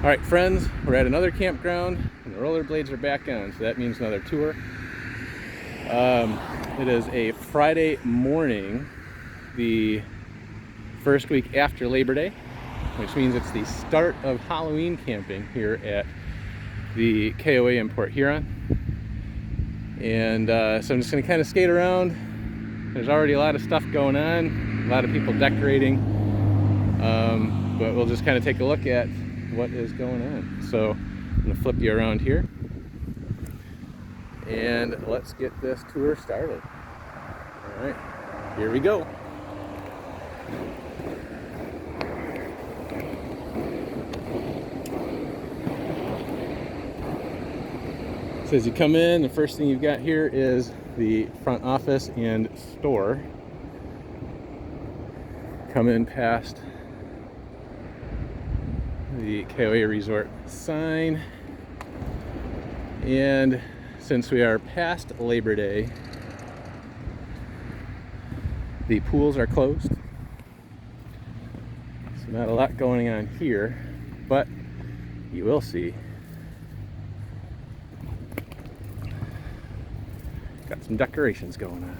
All right, friends, we're at another campground and the rollerblades are back on, so that means another tour. It is a Friday morning, the first week after Labor Day, which means it's the start of Halloween camping here at the KOA in Port Huron. And so I'm just going to kind of skate around. There's already a lot of stuff going on, a lot of people decorating, but we'll just kind of take a look at what is going on. So I'm going to flip you around here and let's get this tour started. All right, here we go. So as you come in, the first thing you've got here is the front office and store. Come in past the KOA Resort sign, and since we are past Labor Day, the pools are closed, so not a lot going on here, but you will see got some decorations going on.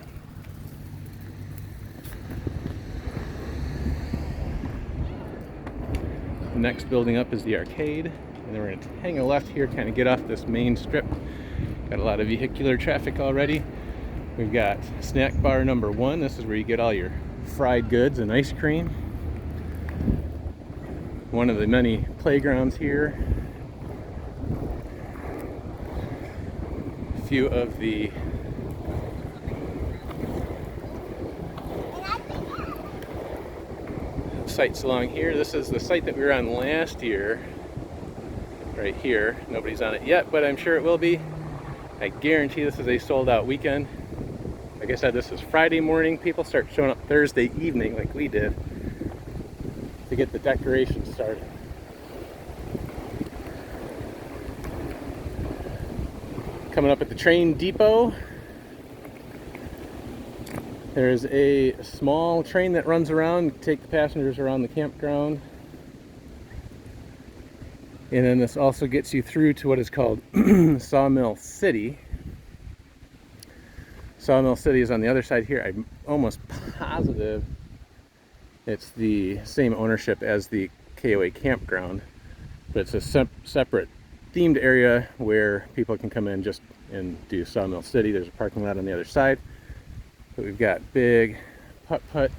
The next building up is the arcade, and then we're going to hang a left here, kind of get off this main strip. Got a lot of vehicular traffic already. We've got snack bar number 1. This is where you get all your fried goods and ice cream. One of the many playgrounds here. A few of the sites along here. This is the site that we were on last year, right here. Nobody's on it yet, but I'm sure it will be. I guarantee this is a sold out weekend. Like I said, this is Friday morning. People start showing up Thursday evening like we did to get the decorations started. Coming up at the train depot, there's a small train that runs around to take the passengers around the campground. And then this also gets you through to what is called Sawmill City. Sawmill City is on the other side here. I'm almost positive it's the same ownership as the KOA campground, but it's a separate themed area where people can come in just and do Sawmill City. There's a parking lot on the other side. But we've got big putt-putt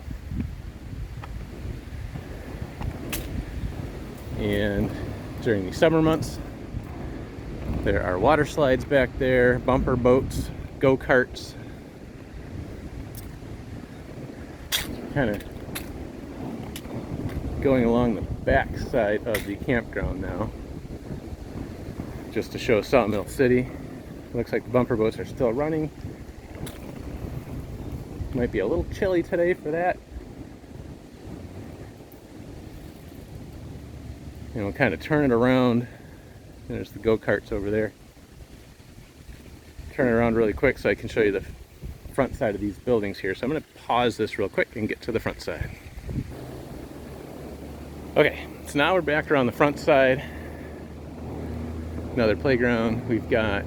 and during the summer months there are water slides back there, bumper boats, go-karts. Kind of going along the back side of the campground now just to show Sawmill City. Looks like the bumper boats are still running. Might be a little chilly today for that. And we'll kind of turn it around. There's the go-karts over there. Turn it around really quick so I can show you the front side of these buildings here. So I'm going to pause this real quick and get to the front side. Okay, so now we're back around the front side. Another playground. We've got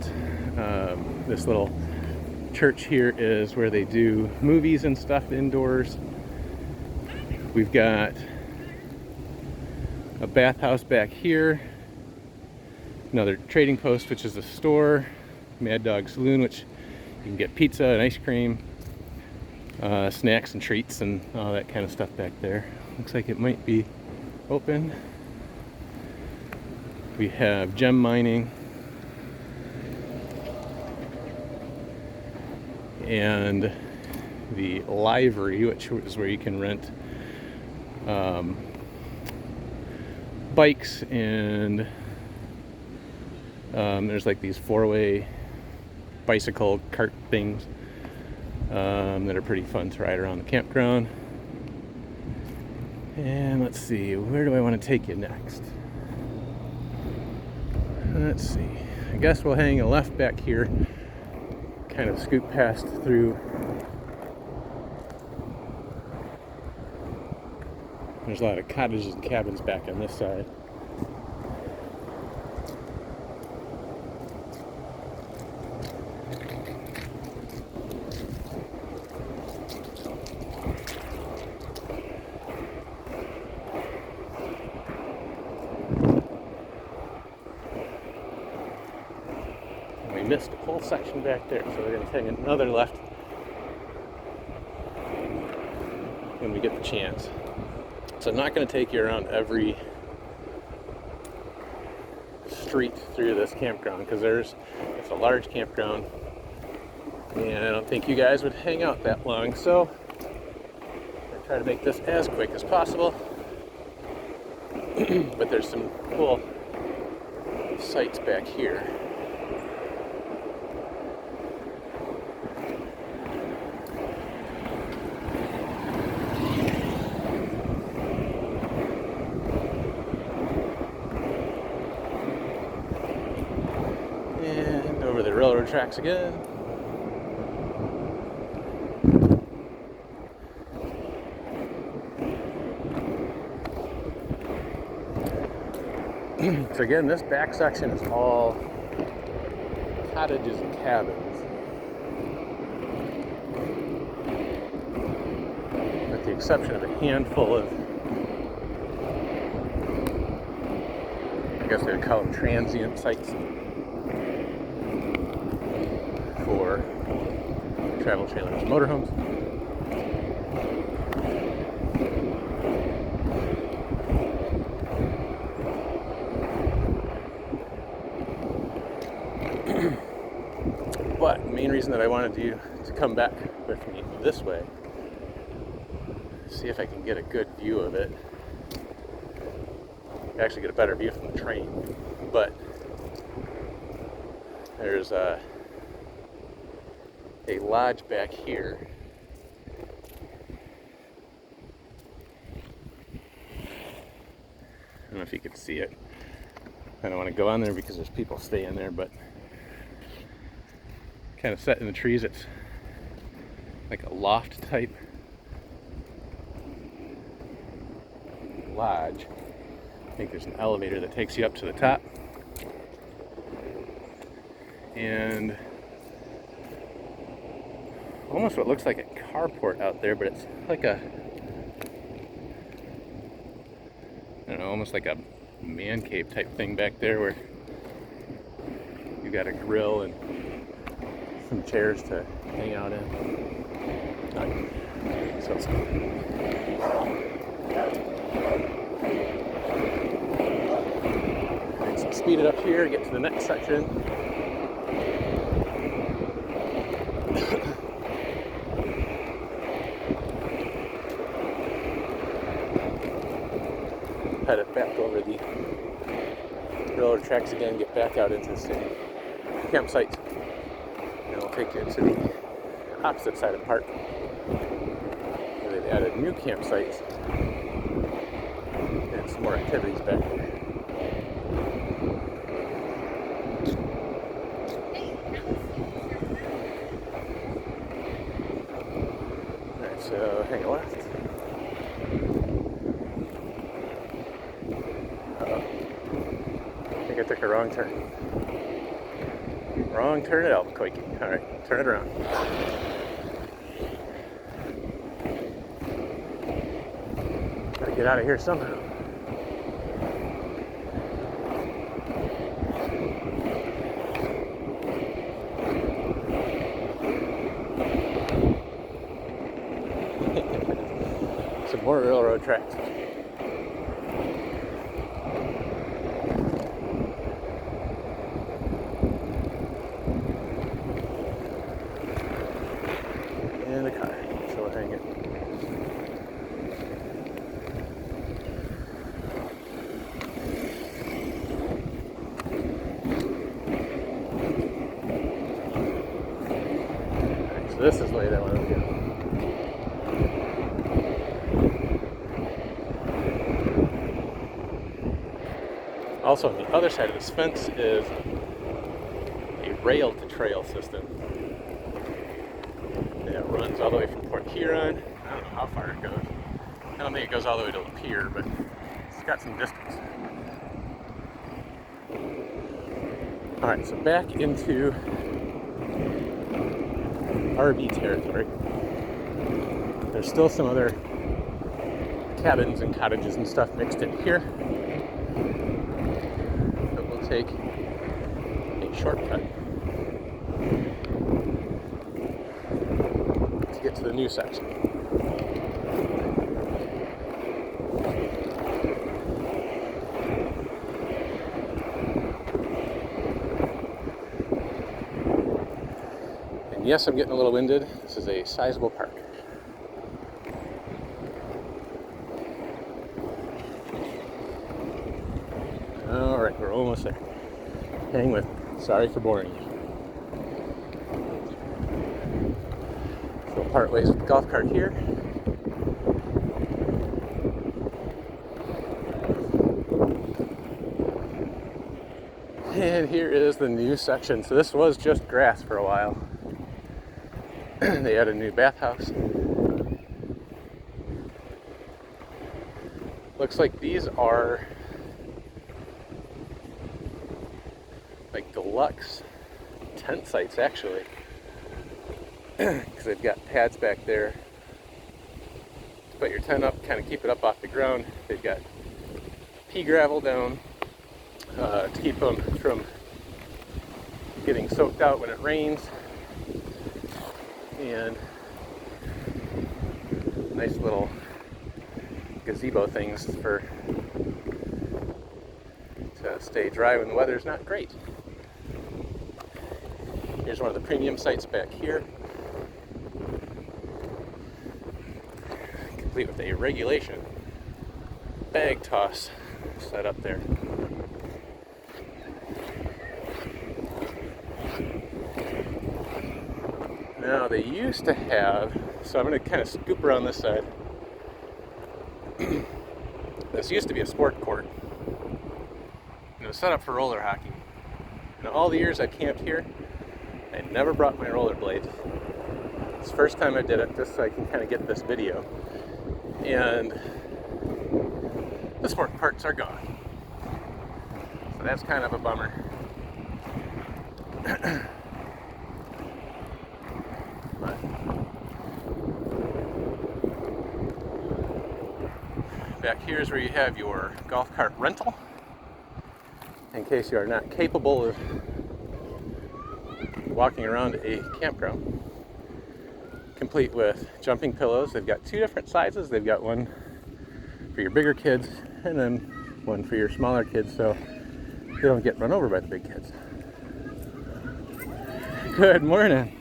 this little church here is where they do movies and stuff indoors. We've got a bathhouse back here, another trading post, which is a store, Mad Dog Saloon, which you can get pizza and ice cream, snacks and treats and all that kind of stuff back there. Looks like it might be open. We have gem mining and the livery, which is where you can rent bikes, and there's like these 4-way bicycle cart things that are pretty fun to ride around the campground. And let's see, where do I want to take you next? Let's see, I guess we'll hang a left back here, kind of scoot past through. There's a lot of cottages and cabins back on this side. missed a whole section back there, so we're going to take another left when we get the chance. So I'm not going to take you around every street through this campground because it's a large campground and I don't think you guys would hang out that long, so I'm going to try to make this as quick as possible. But there's some cool sights back here. And over the railroad tracks again. So again, this back section is all cottages and cabins, with the exception of a handful of, I guess they'd call them transient sites for travel trailers and motorhomes. But the main reason that I wanted you to come back with me this way, see if I can get a good view of it. Actually get a better view from the train. But there's a lodge back here. I don't know if you can see it. I don't want to go on there because there's people staying there, but kind of set in the trees. It's like a loft type lodge. I think there's an elevator that takes you up to the top. And almost what looks like a carport out there, but it's like a, I don't know, almost like a man cave type thing back there where you got a grill and some chairs to hang out in. So it's cool. Right, so speed it up here, get to the next section. Head it back over the railroad tracks again, get back out into the city. Campsite. And we'll take you to the opposite side of the park, where they've added new campsites and some more activities back there. Alright, so hang a left. I think I took a wrong turn. Wrong turn at Albuquerque. Alright, turn it around. Gotta get out of here somehow. Some more railroad tracks. And a car, so we'll hang it. Alright, so this is the way that I want to go. Also, on the other side of this fence is a rail-to-trail system that runs all the way from Port Huron. I don't know how far it goes. I don't think it goes all the way to the pier, but it's got some distance. Alright, so back into RV territory. There's still some other cabins and cottages and stuff mixed in here. But we'll take a shortcut to get to the new section. And yes, I'm getting a little winded. This is a sizable park. All right, we're almost there. Hang with me. Sorry for boring you. So part ways with the golf cart here. And here is the new section. So this was just grass for a while. They had a new bathhouse. Looks like these are like deluxe tent sites actually, because they've got pads back there to put your tent up, kind of keep it up off the ground. They've got pea gravel down to keep them from getting soaked out when it rains, and nice little gazebo things to stay dry when the weather's not great. Here's one of the premium sites back here, complete with a regulation bag toss set up there. Now they used to have, so I'm going to kind of scoop around this side. This used to be a sport court. And it was set up for roller hockey. And all the years I camped here, I never brought my rollerblades. It's the first time I did it, just so I can kind of get this video. And the sport parts are gone. So that's kind of a bummer. But back here is where you have your golf cart rental, in case you are not capable of walking around a campground. Complete with jumping pillows. They've got two different sizes. They've got one for your bigger kids and then one for your smaller kids, so they don't get run over by the big kids. Good morning.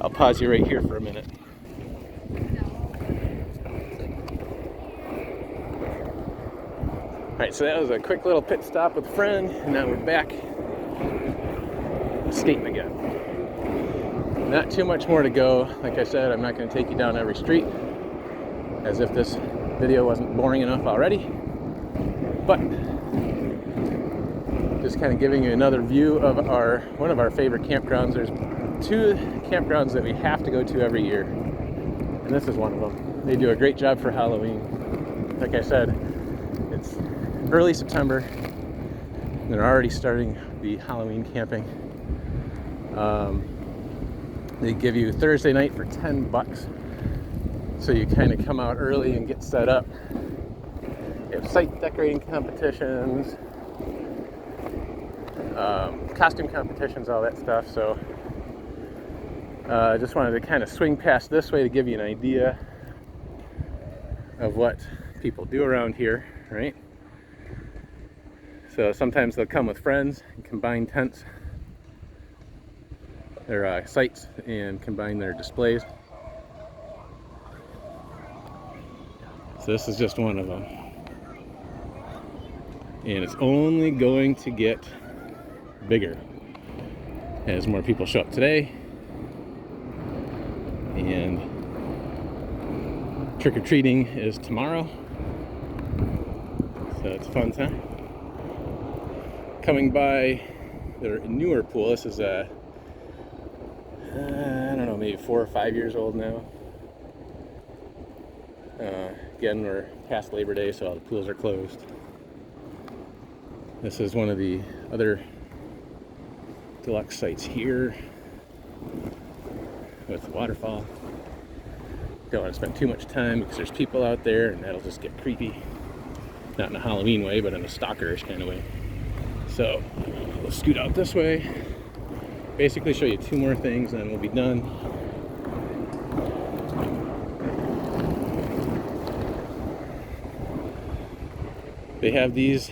I'll pause you right here for a minute. Alright, so that was a quick little pit stop with a friend, and now we're back skating again. Not too much more to go. Like I said, I'm not going to take you down every street, as if this video wasn't boring enough already. But just kind of giving you another view of one of our favorite campgrounds. There's two campgrounds that we have to go to every year, and this is one of them. They do a great job for Halloween. Like I said, it's early September, and they're already starting the Halloween camping. They give you Thursday night for $10, so you kind of come out early and get set up. They have site decorating competitions, costume competitions, all that stuff. So I just wanted to kind of swing past this way to give you an idea of what people do around here, right? So sometimes they'll come with friends and combine tents, their sites, and combine their displays. So this is just one of them. And it's only going to get bigger as more people show up today. And trick-or-treating is tomorrow. So it's a fun time. Coming by their newer pool. This is I don't know, maybe 4 or 5 years old now. Again, we're past Labor Day, so all the pools are closed. This is one of the other deluxe sites here with the waterfall. Don't want to spend too much time because there's people out there and that'll just get creepy. Not in a Halloween way, but in a stalkerish kind of way. So we'll scoot out this way. Basically show you two more things and then we'll be done. They have this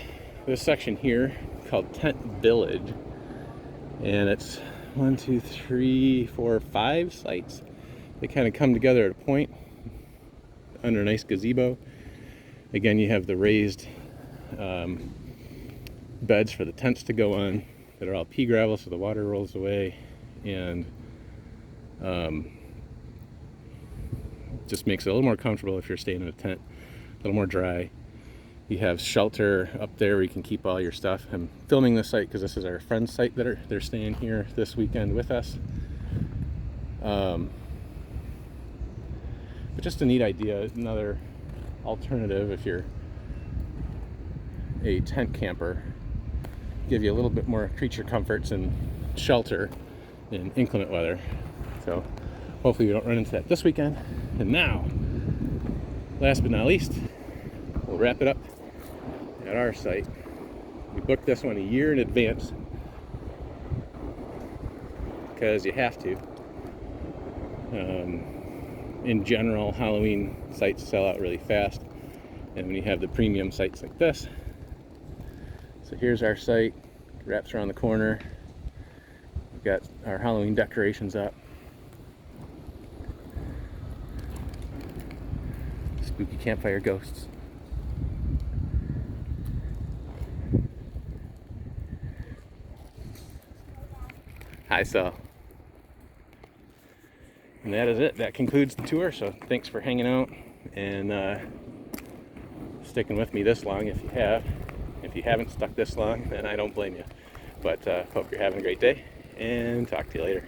section here called Tent Village, and it's 1, 2, 3, 4, 5 sites. They kind of come together at a point under a nice gazebo. Again, you have the raised beds for the tents to go on that are all pea gravel, so the water rolls away, and just makes it a little more comfortable if you're staying in a tent, a little more dry. You have shelter up there where you can keep all your stuff. I'm filming this site because this is our friend's site that they're staying here this weekend with us. But just a neat idea, another alternative if you're a tent camper. Give you a little bit more creature comforts and shelter in inclement weather. So hopefully we don't run into that this weekend. And now, last but not least, we'll wrap it up at our site. We booked this one a year in advance because you have to. In general, Halloween sites sell out really fast, and when you have the premium sites like this. So here's our site, wraps around the corner. We've got our Halloween decorations up. Spooky campfire ghosts. Hi, Sal. And that is it. That concludes the tour. So thanks for hanging out and sticking with me this long if you have. If you haven't stuck this long, then I don't blame you. But hope you're having a great day, and talk to you later.